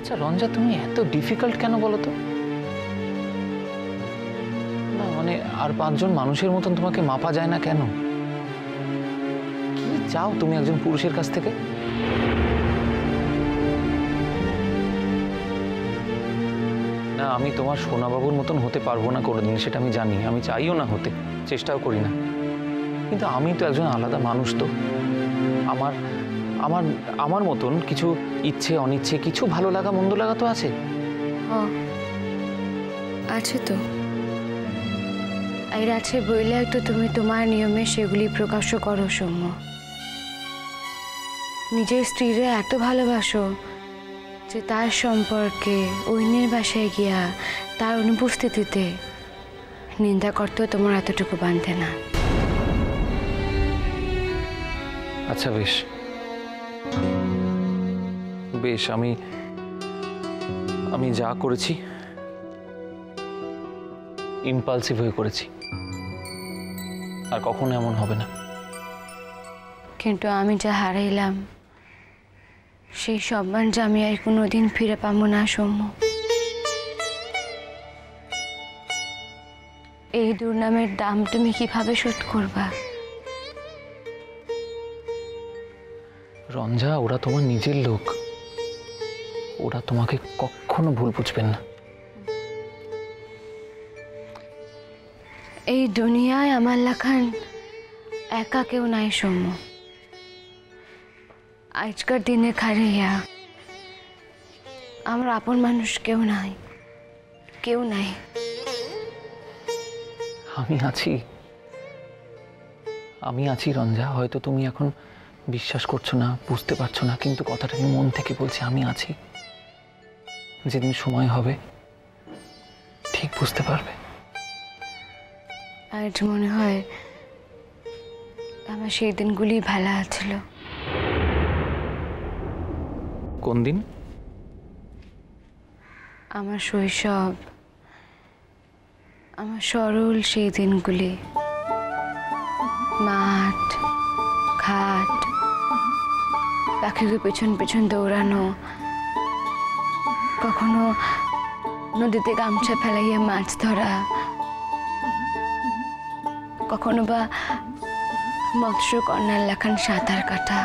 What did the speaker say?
আচ্ছা রঞ্জা, তুমি এত ডিফিকাল্ট কেন বলো তো? না মানে আর 5 জন মানুষের মতন তোমাকে মাপা যায় না কেন? কি চাও তুমি একজন পুরুষের কাছ থেকে? না, আমি তোমার সোনাবাবুর মতন হতে পারবো না কোনোদিন, সেটা আমি জানি। আমি চাইও না হতে, চেষ্টাও করি না। কিন্তু আমি তো একজন আলাদা মানুষ। তো আমার আমার আমার মতন কিছু ইচ্ছে অনিচ্ছে, কিছু ভালো লাগা মন্দ লাগা তো আছে। আছে তো, আর আছে বইলে তো তুমি তোমার নিয়মে সেগুলি প্রকাশ করো সৌম্য। নিজের স্ত্রীরে এত ভালোবাসো যে তার সম্পর্কে অন্যের বাসায় গিয়া তার অনুপস্থিতিতে নিন্দা করতেও তোমার এতটুকু বাঁধে না। আচ্ছা বেশ বেশ, আমি যা করেছি ইম্পালসিভ হয়ে করেছি, আর কখনো এমন হবে না। কিন্তু আমি যা হারাইলাম সেই সম্মান যে আমি আর কোনোদিন ফিরে পাবো না সৌম্য। এই দুর্নামের দাম তুমি কিভাবে শোধ করবা? রঞ্জা, ওরা তোমার নিজের লোক, ওরা তোমাকে কখনো ভুল বুঝবেন না। এই দুনিয়ায় আমার লাখান একা কেউ নাই সৌম্য। আজকার দিনে খারিয়া আমার আপন মানুষ কেউ নাই, কেউ নাই। আমি আছি রঞ্জা। হয়তো তুমি এখন বিশ্বাস করছো না, বুঝতে পারছো না, কিন্তু কথাটা আমি মন থেকে বলছি, আমি আছি। যেদিন সময় হবে ঠিক বুঝতে পারবে। আজ মনে হয় আমার সেই দিনগুলি ভালো ছিল। কোন দিন? আমার শৈশব, আমার সরল সেই দিনগুলি। মাঠ, ঘাট, পাখিকে পেছন পেছন দৌড়ানো, কখনো নদীতে গামছা ফেলাইয়া মাছ ধরা, কখনো বা মৎস্য কন্যার লেখান সাঁতার কাটা।